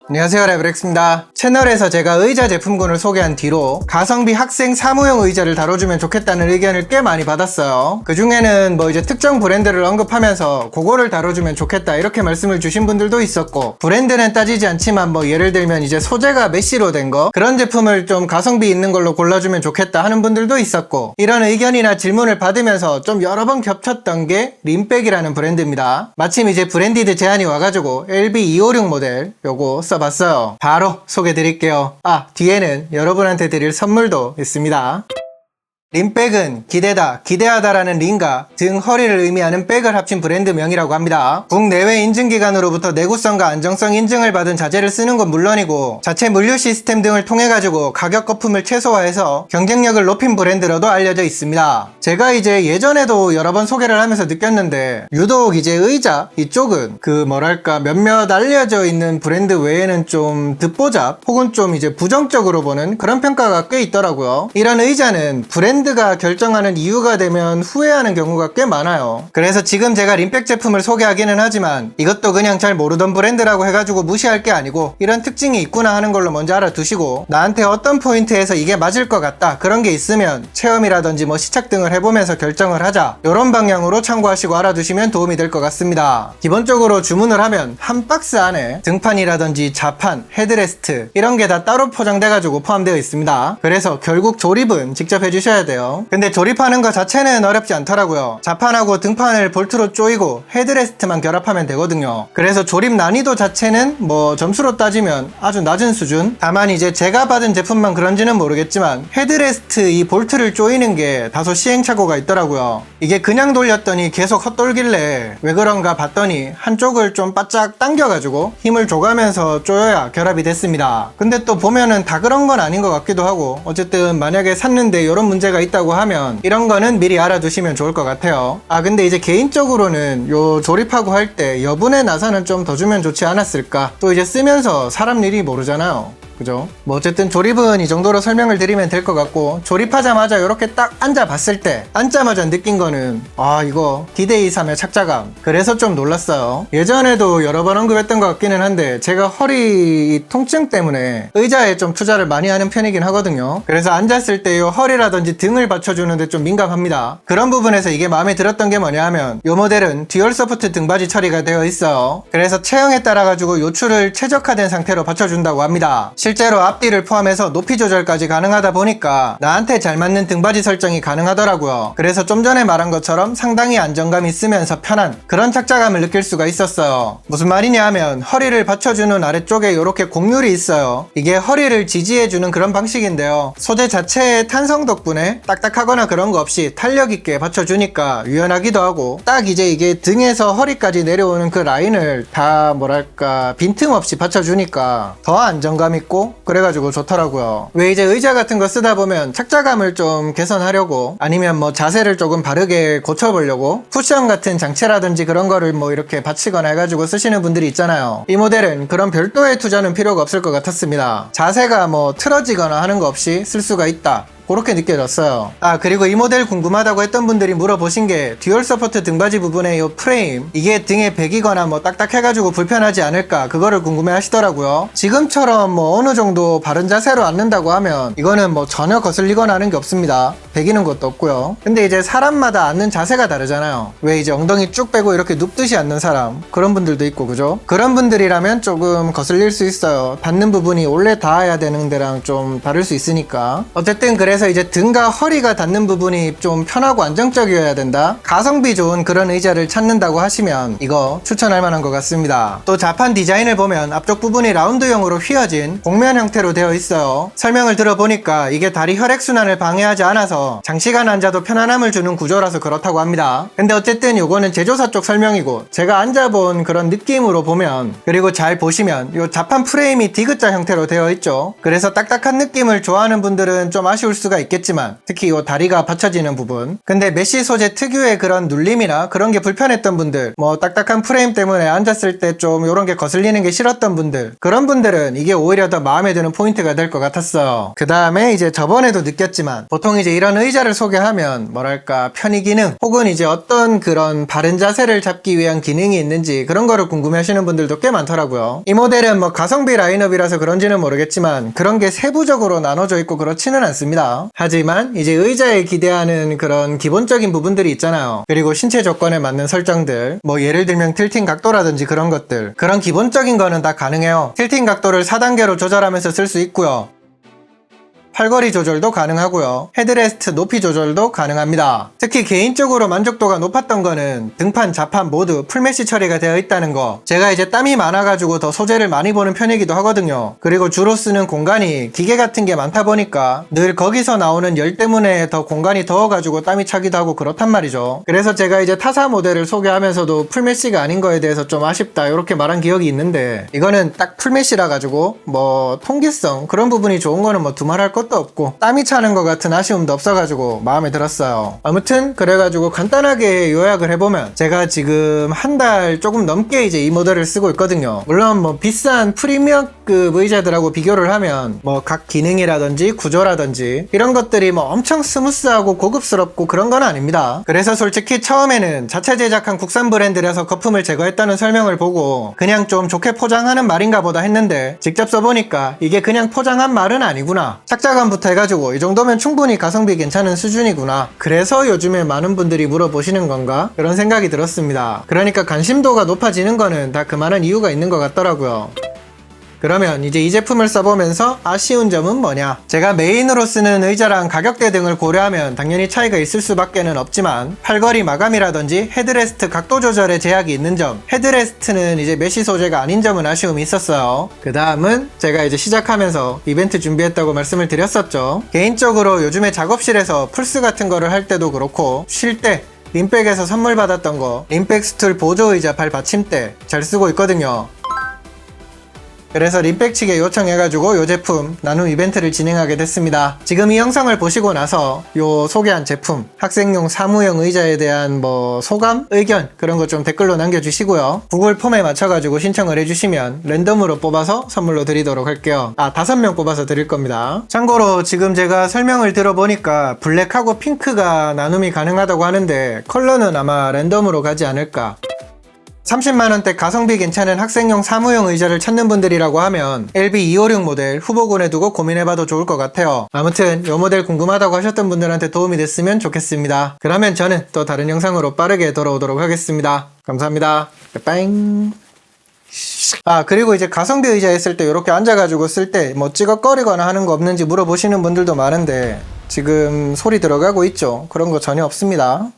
안녕하세요, 레브렉스입니다. 채널에서 제가 의자 제품군을 소개한 뒤로 가성비 학생 사무용 의자를 다뤄주면 좋겠다는 의견을 꽤 많이 받았어요. 그 중에는 뭐 이제 특정 브랜드를 언급하면서 그거를 다뤄주면 좋겠다 이렇게 말씀을 주신 분들도 있었고, 브랜드는 따지지 않지만 뭐 예를 들면 이제 소재가 메쉬로 된 거 그런 제품을 좀 가성비 있는 걸로 골라주면 좋겠다 하는 분들도 있었고, 이런 의견이나 질문을 받으면서 좀 여러 번 겹쳤던 게 림백이라는 브랜드입니다. 마침 이제 브랜디드 제안이 와가지고 LB256 모델 요거 써봤어요. 바로 소개드릴게요. 뒤에는 여러분한테 드릴 선물도 있습니다. 림백은 기대다, 기대하다라는 림과 등, 허리를 의미하는 백을 합친 브랜드명이라고 합니다. 국내외 인증기관으로부터 내구성과 안정성 인증을 받은 자재를 쓰는 건 물론이고 자체 물류 시스템 등을 통해 가지고 가격 거품을 최소화해서 경쟁력을 높인 브랜드로도 알려져 있습니다. 제가 이제 예전에도 여러 번 소개를 하면서 느꼈는데, 유독 이제 의자 이쪽은 그 뭐랄까 몇몇 알려져 있는 브랜드 외에는 좀 듣보잡 혹은 좀 이제 부정적으로 보는 그런 평가가 꽤 있더라고요. 이런 의자는 브랜드가 결정하는 이유가 되면 후회하는 경우가 꽤 많아요. 그래서 지금 제가 림백 제품을 소개하기는 하지만 이것도 그냥 잘 모르던 브랜드라고 해가지고 무시할 게 아니고 이런 특징이 있구나 하는 걸로 먼저 알아두시고, 나한테 어떤 포인트에서 이게 맞을 것 같다 그런 게 있으면 체험이라든지 뭐 시착 등을 해보면서 결정을 하자, 이런 방향으로 참고하시고 알아두시면 도움이 될 것 같습니다. 기본적으로 주문을 하면 한 박스 안에 등판이라든지 자판, 헤드레스트 이런 게 다 따로 포장돼가지고 포함되어 있습니다. 그래서 결국 조립은 직접 해주셔야 돼요. 근데 조립하는 거 자체는 어렵지 않더라고요. 자판하고 등판을 볼트로 조이고 헤드레스트만 결합하면 되거든요. 그래서 조립 난이도 자체는 뭐 점수로 따지면 아주 낮은 수준. 다만 이제 제가 받은 제품만 그런지는 모르겠지만 헤드레스트 이 볼트를 조이는 게 다소 시행착오가 있더라고요. 이게 그냥 돌렸더니 계속 헛돌길래 왜 그런가 봤더니 한쪽을 좀 바짝 당겨가지고 힘을 줘가면서 조여야 결합이 됐습니다. 근데 또 보면은 다 그런 건 아닌 것 같기도 하고, 어쨌든 만약에 샀는데 이런 문제가 있다고 하면 이런 거는 미리 알아두시면 좋을 것 같아요. 근데 이제 개인적으로는 요 조립하고 할 때 여분의 나사는 좀 더 주면 좋지 않았을까. 또 이제 쓰면서 사람 일이 모르잖아요. 그죠? 뭐 어쨌든 조립은 이 정도로 설명을 드리면 될 것 같고, 조립하자마자 이렇게 딱 앉아봤을 때 앉자마자 느낀 거는 이거 D-Day 3의 착자감. 그래서 좀 놀랐어요. 예전에도 여러 번 언급했던 것 같기는 한데 제가 허리 통증 때문에 의자에 좀 투자를 많이 하는 편이긴 하거든요. 그래서 앉았을 때 요 허리라든지 등을 받쳐주는데 좀 민감합니다. 그런 부분에서 이게 마음에 들었던 게 뭐냐 하면, 요 모델은 듀얼 소프트 등받이 처리가 되어 있어요. 그래서 체형에 따라 가지고 요출을 최적화된 상태로 받쳐준다고 합니다. 실제로 앞뒤를 포함해서 높이 조절까지 가능하다 보니까 나한테 잘 맞는 등받이 설정이 가능하더라고요. 그래서 좀 전에 말한 것처럼 상당히 안정감이 있으면서 편한 그런 착자감을 느낄 수가 있었어요. 무슨 말이냐 하면, 허리를 받쳐주는 아래쪽에 이렇게 곡률이 있어요. 이게 허리를 지지해주는 그런 방식인데요, 소재 자체의 탄성 덕분에 딱딱하거나 그런 거 없이 탄력 있게 받쳐주니까 유연하기도 하고, 딱 이제 이게 등에서 허리까지 내려오는 그 라인을 다 뭐랄까 빈틈없이 받쳐주니까 더 안정감 있고 그래가지고 좋더라고요. 왜 이제 의자 같은 거 쓰다 보면 착자감을 좀 개선하려고, 아니면 뭐 자세를 조금 바르게 고쳐보려고 쿠션 같은 장치라든지 그런 거를 뭐 이렇게 받치거나 해가지고 쓰시는 분들이 있잖아요. 이 모델은 그런 별도의 투자는 필요가 없을 것 같았습니다. 자세가 뭐 틀어지거나 하는 거 없이 쓸 수가 있다, 그렇게 느껴졌어요. 그리고 이 모델 궁금하다고 했던 분들이 물어보신 게 듀얼 서포트 등받이 부분의 이 프레임, 이게 등에 베기거나 뭐 딱딱해가지고 불편하지 않을까, 그거를 궁금해 하시더라고요. 지금처럼 뭐 어느 정도 바른 자세로 앉는다고 하면 이거는 뭐 전혀 거슬리거나 하는 게 없습니다. 베기는 것도 없고요. 근데 이제 사람마다 앉는 자세가 다르잖아요. 왜 이제 엉덩이 쭉 빼고 이렇게 눕듯이 앉는 사람, 그런 분들도 있고, 그죠? 그런 분들이라면 조금 거슬릴 수 있어요. 닿는 부분이 원래 닿아야 되는 데랑 좀 다를 수 있으니까. 어쨌든 그래서 이제 등과 허리가 닿는 부분이 좀 편하고 안정적이어야 된다, 가성비 좋은 그런 의자를 찾는다고 하시면 이거 추천할 만한 것 같습니다. 또 자판 디자인을 보면 앞쪽 부분이 라운드형으로 휘어진 곡면 형태로 되어 있어요. 설명을 들어보니까 이게 다리 혈액순환을 방해하지 않아서 장시간 앉아도 편안함을 주는 구조라서 그렇다고 합니다. 근데 어쨌든 요거는 제조사 쪽 설명이고, 제가 앉아본 그런 느낌으로 보면, 그리고 잘 보시면 요 자판 프레임이 디귿자 형태로 되어 있죠. 그래서 딱딱한 느낌을 좋아하는 분들은 좀 아쉬울 수 수가 있겠지만 특히 이 다리가 받쳐지는 부분, 근데 메쉬 소재 특유의 그런 눌림이나 그런 게 불편했던 분들, 뭐 딱딱한 프레임 때문에 앉았을 때 좀 이런 게 거슬리는 게 싫었던 분들, 그런 분들은 이게 오히려 더 마음에 드는 포인트가 될 것 같았어요. 그 다음에 이제 저번에도 느꼈지만 보통 이제 이런 의자를 소개하면 뭐랄까 편의 기능 혹은 이제 어떤 그런 바른 자세를 잡기 위한 기능이 있는지 그런 거를 궁금해하시는 분들도 꽤 많더라고요. 이 모델은 뭐 가성비 라인업이라서 그런지는 모르겠지만 그런 게 세부적으로 나눠져 있고 그렇지는 않습니다. 하지만 이제 의자에 기대하는 그런 기본적인 부분들이 있잖아요. 그리고 신체 조건에 맞는 설정들, 뭐 예를 들면 틸팅 각도라든지 그런 것들, 그런 기본적인 거는 다 가능해요. 틸팅 각도를 4단계로 조절하면서 쓸 수 있고요. 팔걸이 조절도 가능하고요. 헤드레스트 높이 조절도 가능합니다. 특히 개인적으로 만족도가 높았던 거는 등판, 좌판 모두 풀메쉬 처리가 되어 있다는 거. 제가 이제 땀이 많아가지고 더 소재를 많이 보는 편이기도 하거든요. 그리고 주로 쓰는 공간이 기계 같은 게 많다 보니까 늘 거기서 나오는 열 때문에 더 공간이 더워가지고 땀이 차기도 하고 그렇단 말이죠. 그래서 제가 이제 타사 모델을 소개하면서도 풀메쉬가 아닌 거에 대해서 좀 아쉽다 이렇게 말한 기억이 있는데, 이거는 딱 풀메쉬라 가지고 뭐 통기성 그런 부분이 좋은 거는 뭐 두말할 것도 없고 땀이 차는 것 같은 아쉬움도 없어가지고 마음에 들었어요. 아무튼 그래가지고 간단하게 요약을 해보면 제가 지금 한 달 조금 넘게 이제 이 모델을 쓰고 있거든요. 물론 뭐 비싼 프리미엄급 의자들하고 비교를 하면 뭐 각 기능이라든지 구조라든지 이런 것들이 뭐 엄청 스무스하고 고급스럽고 그런 건 아닙니다. 그래서 솔직히 처음에는 자체 제작한 국산 브랜드라서 거품을 제거했다는 설명을 보고 그냥 좀 좋게 포장하는 말인가 보다 했는데, 직접 써보니까 이게 그냥 포장한 말은 아니구나, 착자감부터 해가지고 이 정도면 충분히 가성비 괜찮은 수준이구나, 그래서 요즘에 많은 분들이 물어보시는 건가 그런 생각이 들었습니다. 그러니까 관심도가 높아지는 거는 다 그만한 이유가 있는 것 같더라고요. 그러면 이제 이 제품을 써보면서 아쉬운 점은 뭐냐? 제가 메인으로 쓰는 의자랑 가격대 등을 고려하면 당연히 차이가 있을 수밖에는 없지만 팔걸이 마감이라든지 헤드레스트 각도 조절에 제약이 있는 점, 헤드레스트는 이제 메쉬 소재가 아닌 점은 아쉬움이 있었어요. 그 다음은 제가 이제 시작하면서 이벤트 준비했다고 말씀을 드렸었죠. 개인적으로 요즘에 작업실에서 플스 같은 거를 할 때도 그렇고 쉴 때 림백에서 선물 받았던 거 림백 스툴 보조의자 발 받침대 잘 쓰고 있거든요. 그래서 림백 측에 요청해가지고 이 제품 나눔 이벤트를 진행하게 됐습니다. 지금 이 영상을 보시고 나서 요 소개한 제품 학생용 사무용 의자에 대한 뭐 소감, 의견 그런 거 좀 댓글로 남겨주시고요. 구글 폼에 맞춰가지고 신청을 해주시면 랜덤으로 뽑아서 선물로 드리도록 할게요. 5명 뽑아서 드릴 겁니다. 참고로 지금 제가 설명을 들어보니까 블랙하고 핑크가 나눔이 가능하다고 하는데 컬러는 아마 랜덤으로 가지 않을까. 30만원대 가성비 괜찮은 학생용 사무용 의자를 찾는 분들이라고 하면 LB256 모델 후보군에 두고 고민해봐도 좋을 것 같아요. 아무튼 이 모델 궁금하다고 하셨던 분들한테 도움이 됐으면 좋겠습니다. 그러면 저는 또 다른 영상으로 빠르게 돌아오도록 하겠습니다. 감사합니다. 빠잉. 그리고 이제 가성비 의자 했을 때 이렇게 앉아가지고 쓸 때 뭐 찌걱거리거나 하는 거 없는지 물어보시는 분들도 많은데 지금 소리 들어가고 있죠? 그런 거 전혀 없습니다.